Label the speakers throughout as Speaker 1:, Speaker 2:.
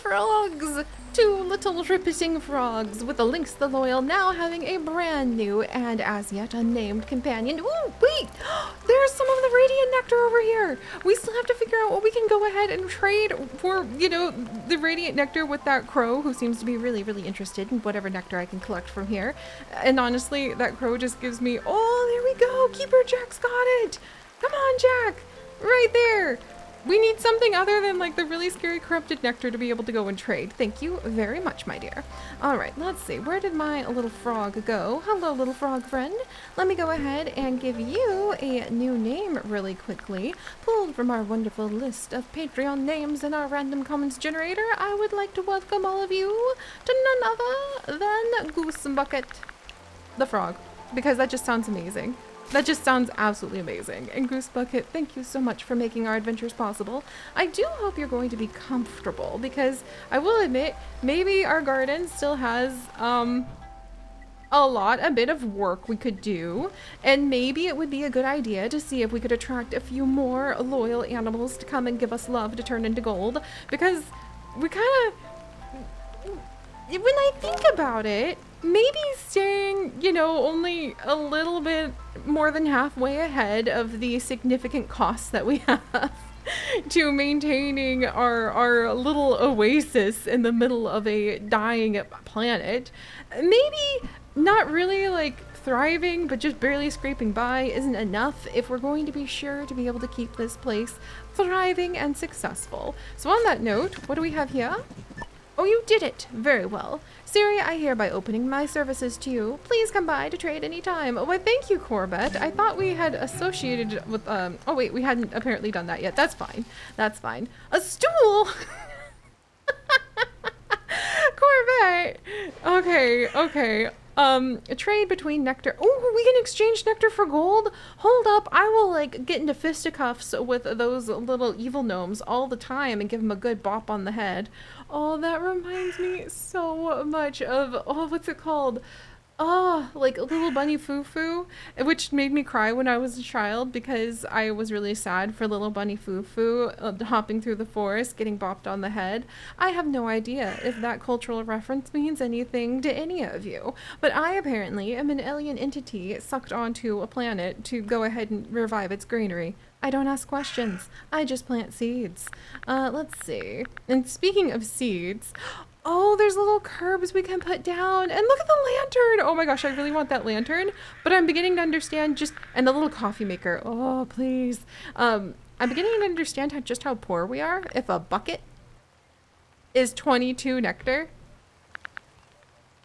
Speaker 1: frogs! Two little ripping frogs with the Lynx the Loyal now having a brand new and as yet unnamed companion. Ooh, wait! There's some of the radiant nectar over here! We still have to figure out what we can go ahead and trade for, you know, the radiant nectar with that crow who seems to be really, really interested in whatever nectar I can collect from here. And honestly, that crow just gives me, oh, there we go! Keeper Jack's got it! Come on, Jack! Right there! We need something other than like the really scary corrupted nectar to be able to go and trade. Thank you very much, my dear. All right, let's see. Where did my little frog go? Hello, little frog friend. Let me go ahead and give you a new name really quickly. Pulled from our wonderful list of Patreon names in our random comments generator, I would like to welcome all of you to none other than Goose Bucket the frog, because that just sounds amazing. That just sounds absolutely amazing. And Goose Bucket, thank you so much for making our adventures possible. I do hope you're going to be comfortable because I will admit, maybe our garden still has a bit of work we could do. And maybe it would be a good idea to see if we could attract a few more loyal animals to come and give us love to turn into gold. Because we kind of, when I think about it, maybe staying, you know, only a little bit more than halfway ahead of the significant costs that we have to maintaining our little oasis in the middle of a dying planet. Maybe not really like thriving, but just barely scraping by isn't enough if we're going to be sure to be able to keep this place thriving and successful. So on that note, what do we have here? Oh, you did it! Very well. Seri, I hereby opening my services to you. Please come by to trade anytime. Why, thank you, Corbett. I thought we had associated with, oh wait, we hadn't apparently done that yet. That's fine. That's fine. A stool! Corbett! Okay, okay. A trade between nectar. Oh, we can exchange nectar for gold? Hold up, I will like get into fisticuffs with those little evil gnomes all the time and give them a good bop on the head. Oh, that reminds me so much of, oh, what's it called? Oh, like Little Bunny Foo Foo, which made me cry when I was a child because I was really sad for Little Bunny Foo Foo hopping through the forest, getting bopped on the head. I have no idea if that cultural reference means anything to any of you, but I apparently am an alien entity sucked onto a planet to go ahead and revive its greenery. I don't ask questions. I just plant seeds. Let's see. And speaking of seeds, oh, there's little curbs we can put down. And look at the lantern. Oh my gosh, I really want that lantern. But I'm beginning to understand and the little coffee maker. Oh, please. I'm beginning to understand just how poor we are. If a bucket is 22 nectar.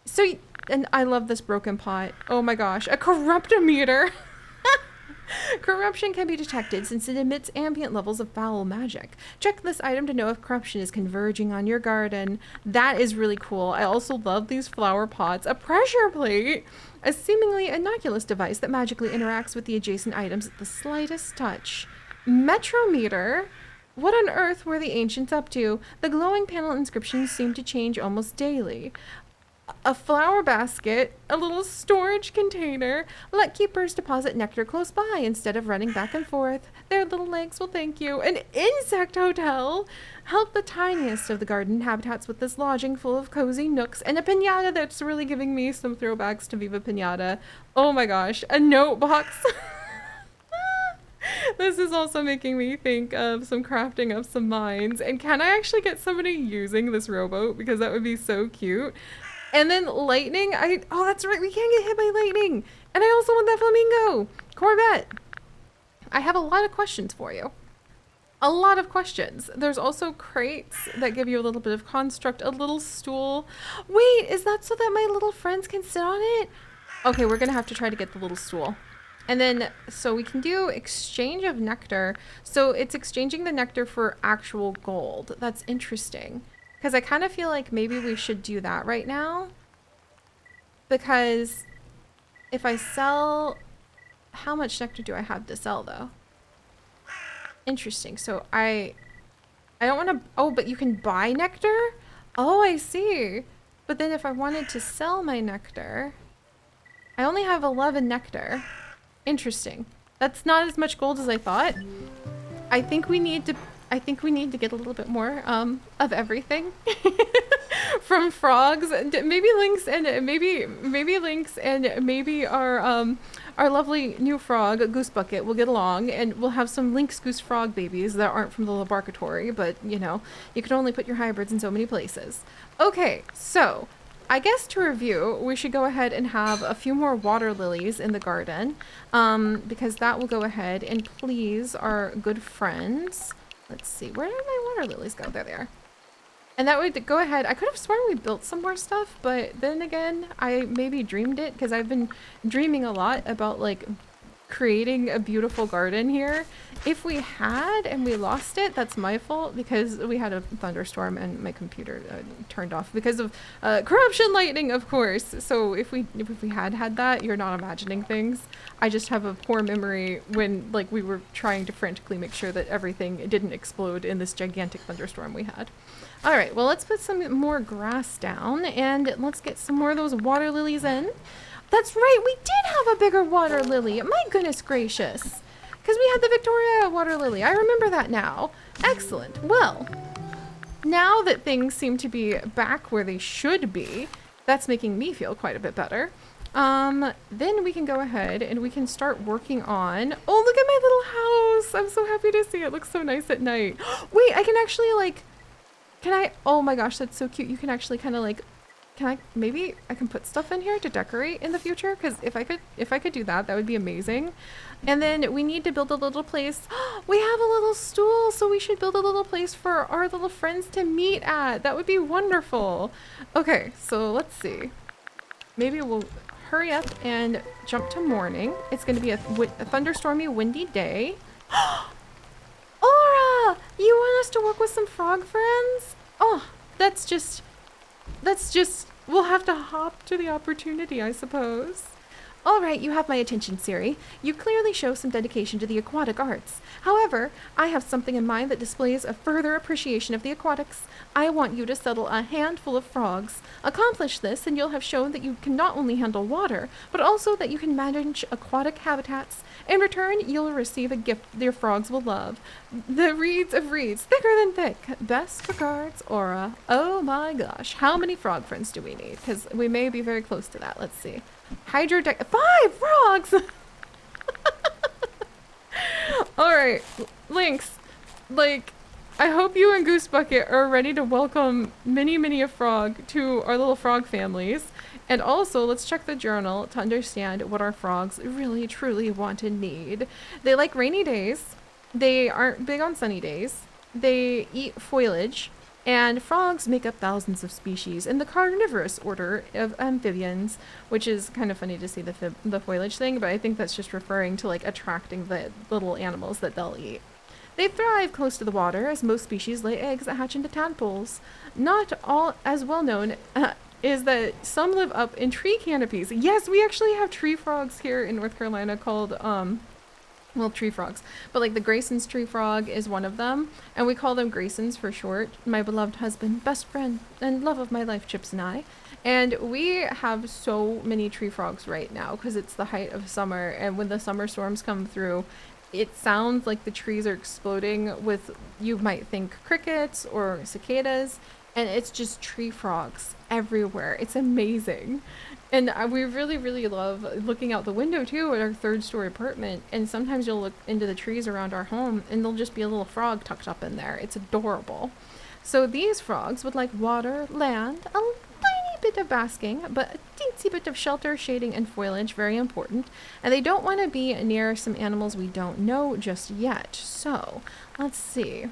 Speaker 1: So, and I love this broken pot. Oh my gosh, a corruptometer. Corruption can be detected since it emits ambient levels of foul magic. Check this item to know if corruption is converging on your garden. That is really cool. I also love these flower pots. A pressure plate, a seemingly innocuous device that magically interacts with the adjacent items at the slightest touch. Metrometer. What on earth were the ancients up to? The glowing panel inscriptions seem to change almost daily. A flower basket, a little storage container. Let keepers deposit nectar close by instead of running back and forth. Their little legs will thank you. An insect hotel. Help the tiniest of the garden habitats with this lodging full of cozy nooks and a piñata that's really giving me some throwbacks to Viva Piñata. Oh my gosh, a note box. This is also making me think of some crafting of some mines. And can I actually get somebody using this rowboat? Because that would be so cute. And then lightning, oh, that's right, we can't get hit by lightning. And I also want that flamingo. Corvette, I have a lot of questions for you. A lot of questions. There's also crates that give you a little bit of construct, a little stool. Wait, is that so that my little friends can sit on it? Okay, we're gonna have to try to get the little stool. And then, so we can do exchange of nectar. So it's exchanging the nectar for actual gold. That's interesting. Because I kind of feel like maybe we should do that right now. Because if I sell... How much nectar do I have to sell, though? Interesting. So I don't want to... Oh, but you can buy nectar? Oh, I see. But then if I wanted to sell my nectar... I only have 11 nectar. Interesting. That's not as much gold as I thought. I think we need to... I think we need to get a little bit more of everything from frogs, maybe lynx, and maybe lynx, and maybe our lovely new frog, Goose Bucket, will get along, and we'll have some lynx goose frog babies that aren't from the laboratory, but you know, you can only put your hybrids in so many places. Okay, so I guess to review, we should go ahead and have a few more water lilies in the garden, because that will go ahead and please our good friends. Let's see, where did my water lilies go? There they are. And that would go ahead. I could have sworn we built some more stuff, but then again, I maybe dreamed it because I've been dreaming a lot about like creating a beautiful garden here. If we had and we lost it, that's my fault because we had a thunderstorm and my computer turned off because of corruption lightning, of course. So if we had that, you're not imagining things. I just have a poor memory when like we were trying to frantically make sure that everything didn't explode in this gigantic thunderstorm we had. All right, well, let's put some more grass down and let's get some more of those water lilies in. That's right, we did have a bigger water lily. My goodness gracious. Because we had the Victoria water lily. I remember that now. Excellent. Well, now that things seem to be back where they should be, that's making me feel quite a bit better. Then we can go ahead and we can start working on... Oh, look at my little house. I'm so happy to see it. It looks so nice at night. Wait, I can actually like... Can I? Oh my gosh, that's so cute. You can actually kind of like, maybe I can put stuff in here to decorate in the future? Because if I could do that, that would be amazing. And then we need to build a little place. We have a little stool, so we should build a little place for our little friends to meet at. That would be wonderful. Okay, so let's see. Maybe we'll hurry up and jump to morning. It's going to be a thunderstormy, windy day. Aura, you want us to work with some frog friends? Oh, that's just, we'll have to hop to the opportunity, I suppose. All right, you have my attention, Seri. You clearly show some dedication to the aquatic arts. However, I have something in mind that displays a further appreciation of the aquatics. I want you to settle a handful of frogs. Accomplish this, and you'll have shown that you can not only handle water, but also that you can manage aquatic habitats. In return, you'll receive a gift your frogs will love. The reeds of reeds, thicker than thick. Best regards, Aura. Oh my gosh, how many frog friends do we need? Because we may be very close to that. Let's see. 5 frogs! Alright, Lynx, like, I hope you and Goose Bucket are ready to welcome many a frog to our little frog families. And also, let's check the journal to understand what our frogs really truly want and need. They like rainy days. They aren't big on sunny days. They eat foliage. And frogs make up thousands of species in the carnivorous order of amphibians, which is kind of funny to see the foliage thing, but I think that's just referring to like attracting the little animals that they'll eat. They thrive close to the water, as most species lay eggs that hatch into tadpoles. Not all as well known is that some live up in tree canopies. Yes, we actually have tree frogs here in North Carolina called well, tree frogs, but like the Grayson's tree frog is one of them, and we call them Graysons for short. My beloved husband, best friend, and love of my life, Chips and I. And we have so many tree frogs right now because it's the height of summer, and when the summer storms come through, it sounds like the trees are exploding with, you might think crickets or cicadas, and it's just tree frogs everywhere. It's amazing. And we really love looking out the window too at our 3rd-story apartment, and sometimes you'll look into the trees around our home and there'll just be a little frog tucked up in there. It's adorable. So these frogs would like water, land, a tiny bit of basking, but a teensy bit of shelter, shading, and foliage, very important. And they don't want to be near some animals we don't know just yet. So let's see.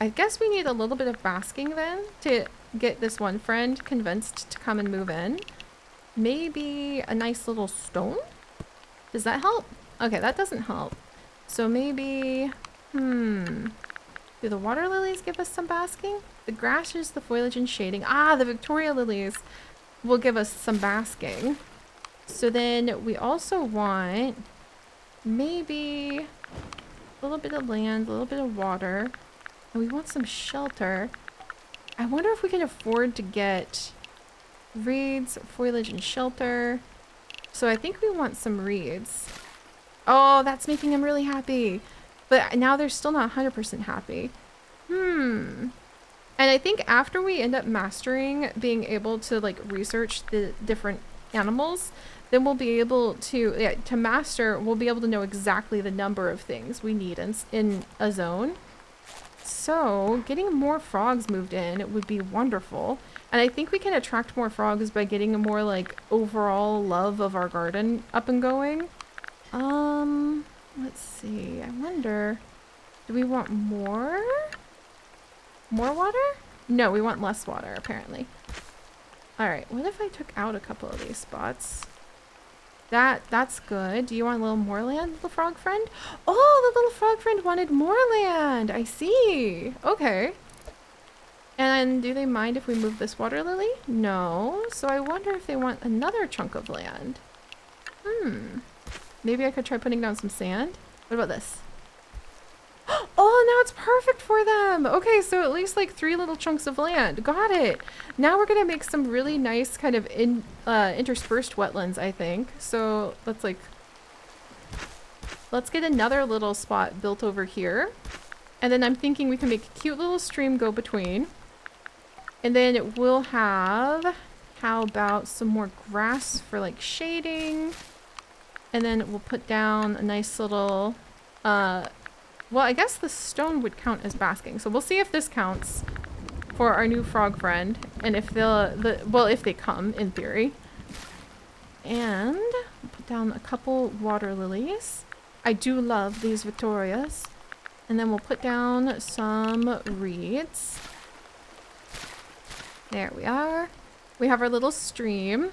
Speaker 1: I guess we need a little bit of basking then to get this one friend convinced to come and move in. Maybe a nice little stone? Does that help? Okay, that doesn't help. So maybe, do the water lilies give us some basking? The grasses, the foliage, and shading. Ah, the Victoria lilies will give us some basking. So then we also want maybe a little bit of land, a little bit of water, and we want some shelter. I wonder if we can afford to get reeds, foliage, and shelter. So I think we want some reeds. Oh, that's making him really happy. But now they're still not 100% happy. Hmm. And I think after we end up mastering being able to like research the different animals, then we'll be able to, yeah, to master, we'll be able to know exactly the number of things we need in a zone. So getting more frogs moved in, it would be wonderful. And I think we can attract more frogs by getting a more like overall love of our garden up and going. Let's see. I wonder, do we want more? More water? No, we want less water, apparently. Alright, what if I took out a couple of these spots? That's good. Do you want a little more land, little frog friend? Oh, the little frog friend wanted more land. I see. Okay. And do they mind if we move this water lily? No. So I wonder if they want another chunk of land. Maybe I could try putting down some sand. What about this? Oh, now it's perfect for them. Okay, so at least like 3 little chunks of land. Got it. Now we're gonna make some really nice kind of interspersed wetlands, I think. So let's get another little spot built over here. And then I'm thinking we can make a cute little stream go between. And then we'll have, how about some more grass for like shading? And then we'll put down a nice little, well, I guess the stone would count as basking. So we'll see if this counts for our new frog friend. And if well, if they come, in theory. And we'll put down a couple water lilies. I do love these Victorias. And then we'll put down some reeds. There we are. We have our little stream.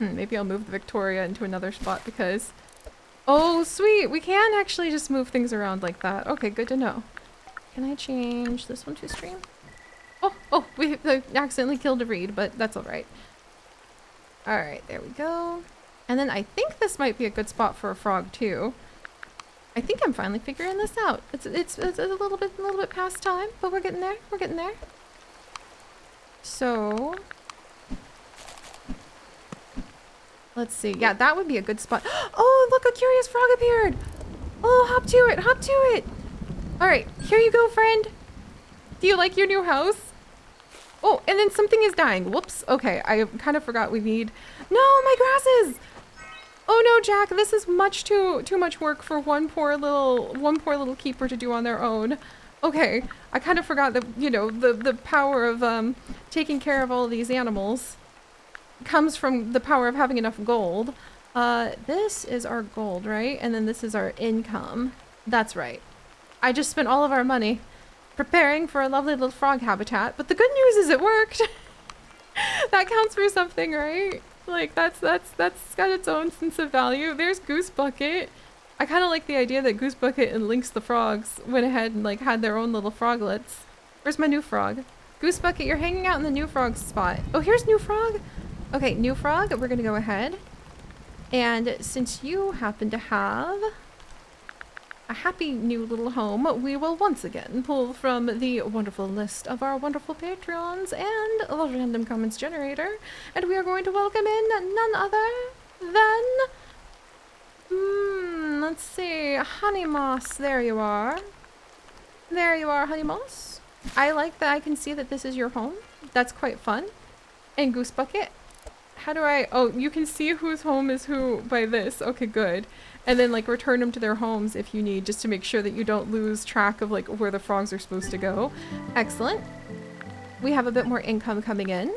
Speaker 1: Maybe I'll move the Victoria into another spot because... Oh, sweet! We can actually just move things around like that. Okay, good to know. Can I change this one to stream? Oh, we accidentally killed a reed, but that's alright. Alright, there we go. And then I think this might be a good spot for a frog too. I think I'm finally figuring this out. It's a little bit past time, but we're getting there. We're getting there. So... let's see. Yeah, that would be a good spot. Oh, look, a curious frog appeared. Oh, hop to it. Hop to it. All right, here you go, friend. Do you like your new house? Oh, and then something is dying. Whoops. Okay, I kind of forgot we need... No, my grasses. Oh no, Jack, this is too much work for one poor little keeper to do on their own. Okay, I kind of forgot that, you know, the power of taking care of all of these animals comes from the power of having enough gold. This is our gold, right? And then this is our income. That's right. I just spent all of our money preparing for a lovely little frog habitat, but the good news is it worked. That counts for something, right? Like that's got its own sense of value. There's Goose Bucket. I kind of like the idea that Goose Bucket and Lynx the frogs went ahead and like had their own little froglets. Where's my new frog? Goose Bucket, you're hanging out in the new frog spot. Oh, here's new frog. Okay, new frog, we're gonna go ahead. And since you happen to have a happy new little home, we will once again pull from the wonderful list of our wonderful Patreons and the random comments generator. And we are going to welcome in none other than... let's see, Honey Moss, there you are. There you are, Honey Moss. I like that I can see that this is your home. That's quite fun. And Goose Bucket. How do I... Oh, you can see whose home is who by this. Okay, good. And then, like, return them to their homes if you need, just to make sure that you don't lose track of, like, where the frogs are supposed to go. Excellent. We have a bit more income coming in.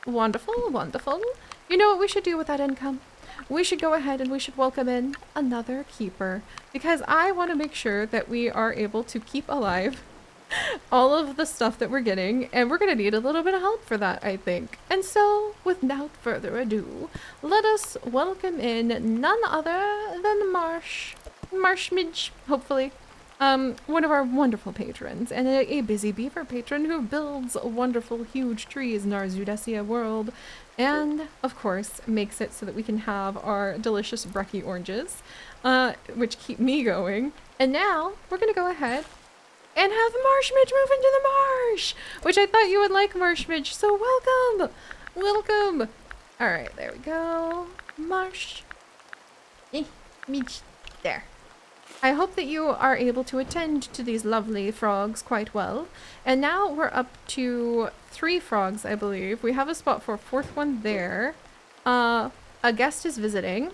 Speaker 1: Wonderful, wonderful. You know what we should do with that income? We should go ahead and we should welcome in another keeper. Because I want to make sure that we are able to keep alive all of the stuff that we're getting, and we're gonna need a little bit of help for that, I think. And so, without further ado, let us welcome in none other than Marshmidge, hopefully. One of our wonderful patrons, and a busy beaver patron who builds wonderful huge trees in our Zudesia world, and, of course, makes it so that we can have our delicious brekkie oranges, which keep me going. And now, we're gonna go ahead and have Marshmidge move into the marsh, which I thought you would like, Marshmidge, so welcome! Welcome! Alright, there we go. Marsh. Midge. There. I hope that you are able to attend to these lovely frogs quite well. And now we're up to 3 frogs, I believe. We have a spot for a 4th one there. A guest is visiting.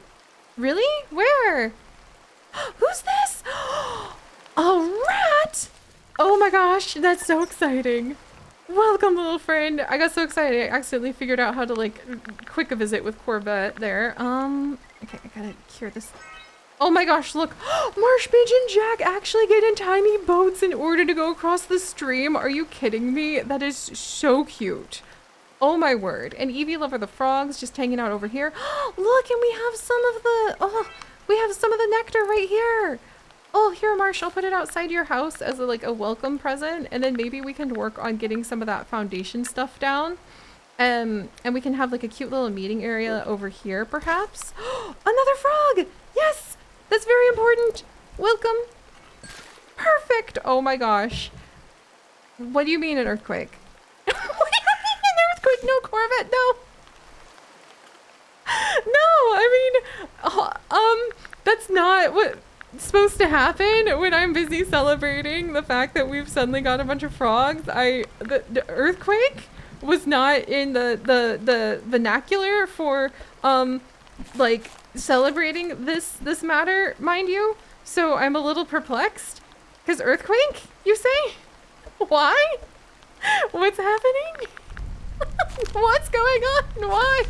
Speaker 1: Really? Where? Who's this? A rat! Oh my gosh, that's so exciting. Welcome, little friend. I got so excited I accidentally figured out how to like quick a visit with Corvette there. Okay, I gotta cure this. Oh my gosh, look. Marsh Midge and Jack actually get in tiny boats in order to go across the stream. Are you kidding me? That is so cute. Oh my word. And Evie Lover the frogs just hanging out over here. Look, and we have some of the, we have some of the nectar right here. Oh, here, Marsh, I'll put it outside your house as a welcome present. And then maybe we can work on getting some of that foundation stuff down. And we can have like a cute little meeting area over here, perhaps. Another frog! Yes! That's very important. Welcome. Perfect. Oh my gosh. What do you mean an earthquake? What do you mean an earthquake? No, Corvette, no. No, I mean, that's not what's supposed to happen when I'm busy celebrating the fact that we've suddenly got a bunch of frogs. The earthquake was not in the vernacular for, like, celebrating this matter, mind you. So I'm a little perplexed. Because earthquake, you say? Why? What's happening? What's going on? Why?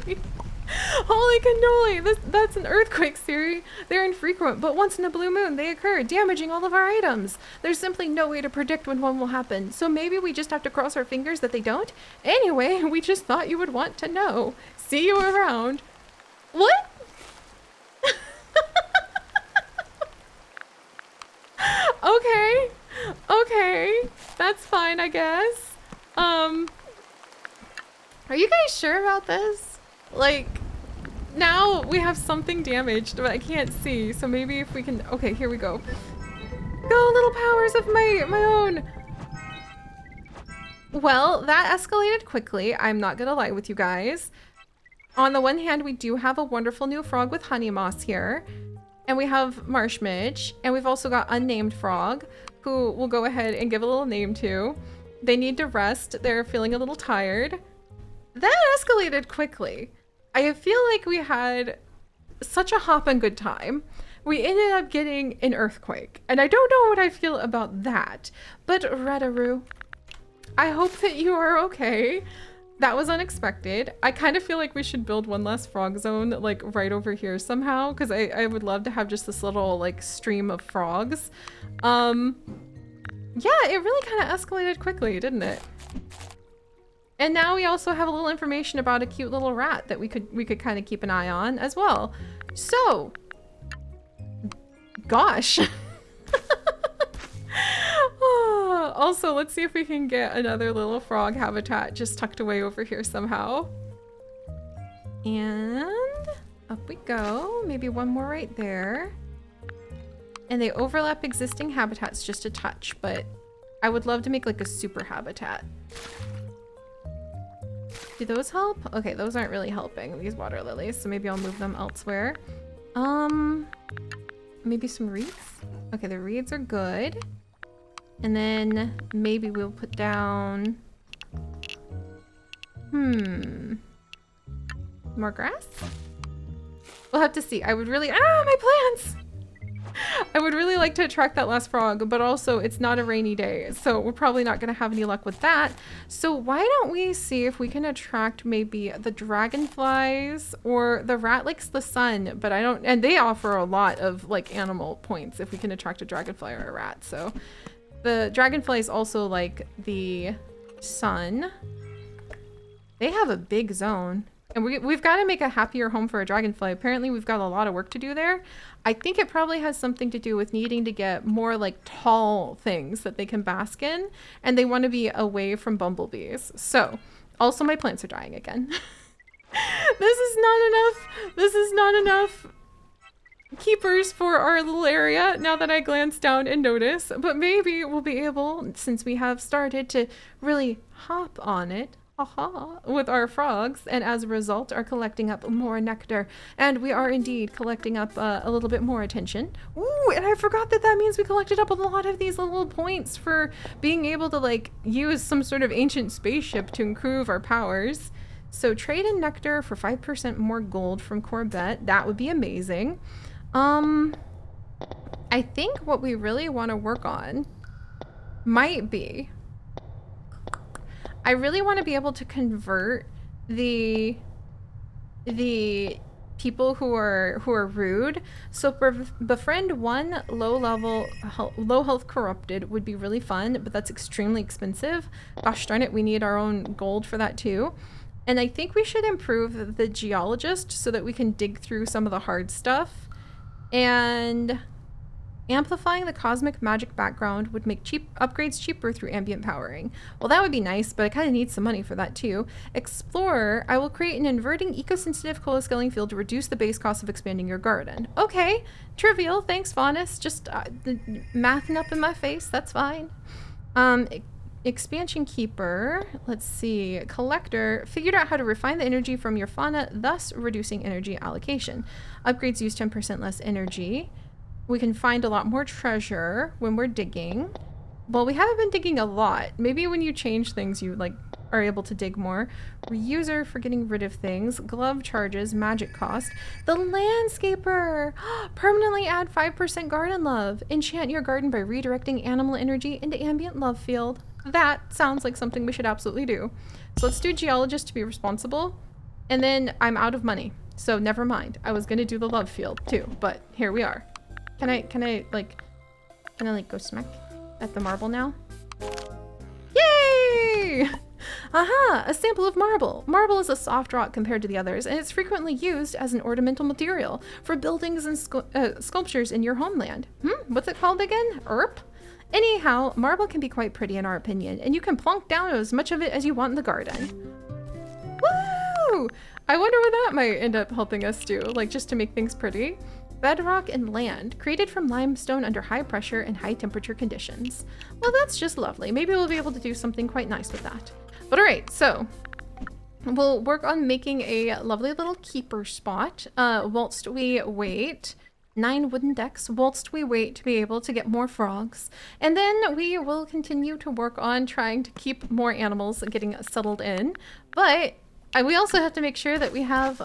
Speaker 1: Holy cannoli, that's an earthquake, Seri. They're infrequent, but once in a blue moon they occur, damaging all of our items. There's simply no way to predict when one will happen, so maybe we just have to cross our fingers that they don't? Anyway, we just thought you would want to know. See you around. What? Okay. Okay. That's fine, I guess. Are you guys sure about this? Like, now we have something damaged, but I can't see. So maybe if we can... Okay, here we go. Go, little powers of my own. Well, that escalated quickly. I'm not gonna lie with you guys. On the one hand, we do have a wonderful new frog with honey moss here. And we have Marsh Midge, and we've also got Unnamed Frog, who we'll go ahead and give a little name to. They need to rest. They're feeling a little tired. That escalated quickly. I feel like we had such a hoppin' good time. We ended up getting an earthquake, and I don't know what I feel about that. But Redaroo, I hope that you are okay. That was unexpected. I kind of feel like we should build one last frog zone like right over here somehow, because I would love to have just this little like stream of frogs. Yeah, it really kind of escalated quickly, didn't it? And now we also have a little information about a cute little rat that we could kind of keep an eye on as well. So, gosh. Also, let's see if we can get another little frog habitat just tucked away over here somehow. And up we go. Maybe one more right there. And they overlap existing habitats just a touch, but I would love to make like a super habitat. Do those help? Okay, those aren't really helping, these water lilies, so maybe I'll move them elsewhere. Maybe some reeds? Okay, the reeds are good. And then maybe we'll put down... more grass? We'll have to see. I would really... Ah, my plants! I would really like to attract that last frog, but also it's not a rainy day, so we're probably not going to have any luck with that. So why don't we see if we can attract maybe the dragonflies, or the rat likes the sun, but I don't... And they offer a lot of like animal points if we can attract a dragonfly or a rat, so... The dragonflies also like the sun. They have a big zone. And we've got to make a happier home for a dragonfly. Apparently we've got a lot of work to do there. I think it probably has something to do with needing to get more like tall things that they can bask in. And they want to be away from bumblebees. So, also my plants are dying again. This is not enough. This is not enough keepers for our little area now that I glance down and notice, but maybe we'll be able, since we have started, to really hop on it. haha, with our frogs, and as a result are collecting up more nectar. And we are indeed collecting up a little bit more attention. Ooh, and I forgot that that means we collected up a lot of these little points for being able to like use some sort of ancient spaceship to improve our powers. So trade in nectar for 5% more gold from Corbett. That would be amazing. I think what we really want to work on might be, I really want to be able to convert the people who are rude. So befriend one low health corrupted would be really fun, but that's extremely expensive. Gosh darn it, we need our own gold for that too. And I think we should improve the geologist so that we can dig through some of the hard stuff. And amplifying the cosmic magic background would make upgrades cheaper through ambient powering. Well, that would be nice, but I kind of need some money for that too. Explorer, I will create an inverting eco-sensitive coalescing field to reduce the base cost of expanding your garden. Okay, trivial, thanks Faunus. Just mathing up in my face, that's fine. Expansion keeper, let's see, collector, figured out how to refine the energy from your fauna, thus reducing energy allocation. Upgrades use 10% less energy. We can find a lot more treasure when we're digging. Well, we haven't been digging a lot. Maybe when you change things, you like are able to dig more. Reuser for getting rid of things. Glove charges, magic cost. The landscaper! Permanently add 5% garden love. Enchant your garden by redirecting animal energy into ambient love field. That sounds like something we should absolutely do. So let's do geologist to be responsible. And then I'm out of money. So never mind. I was gonna do the love field too, but here we are. Can I like go smack at the marble now? Yay! Aha! A sample of marble. Marble is a soft rock compared to the others, and it's frequently used as an ornamental material for buildings and sculptures in your homeland. What's it called again? Erp? Anyhow, marble can be quite pretty in our opinion, and you can plonk down as much of it as you want in the garden. Woo! I wonder what that might end up helping us do, like just to make things pretty. Bedrock and land, created from limestone under high pressure and high temperature conditions. Well, that's just lovely. Maybe we'll be able to do something quite nice with that. But all right, so we'll work on making a lovely little keeper spot whilst we wait. 9 wooden decks whilst we wait to be able to get more frogs. And then we will continue to work on trying to keep more animals getting settled in. But we also have to make sure that we have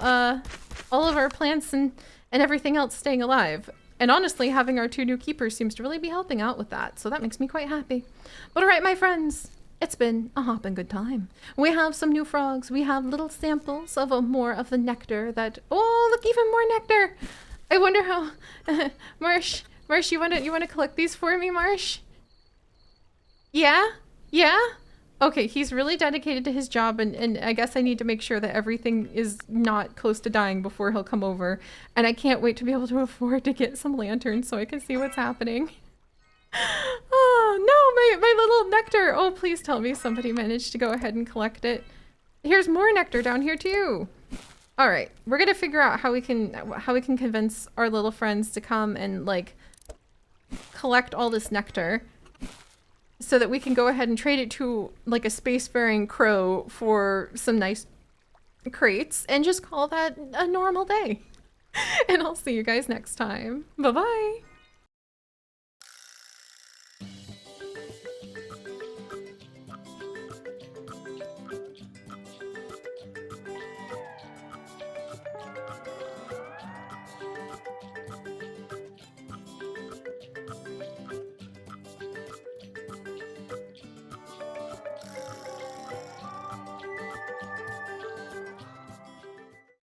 Speaker 1: all of our plants and everything else staying alive. And honestly, having our 2 new keepers seems to really be helping out with that. So that makes me quite happy. But all right, my friends, it's been a hopping good time. We have some new frogs. We have little samples of more of the nectar that, oh, look, even more nectar. I wonder how, Marsh, you want to collect these for me, Marsh? Yeah? Yeah? Okay, he's really dedicated to his job, and I guess I need to make sure that everything is not close to dying before he'll come over. And I can't wait to be able to afford to get some lanterns so I can see what's happening. Oh, no, my little nectar. Oh, please tell me somebody managed to go ahead and collect it. Here's more nectar down here too. All right, we're gonna figure out how we can convince our little friends to come and like collect all this nectar, so that we can go ahead and trade it to like a spacefaring crow for some nice crates and just call that a normal day. And I'll see you guys next time. Bye-bye.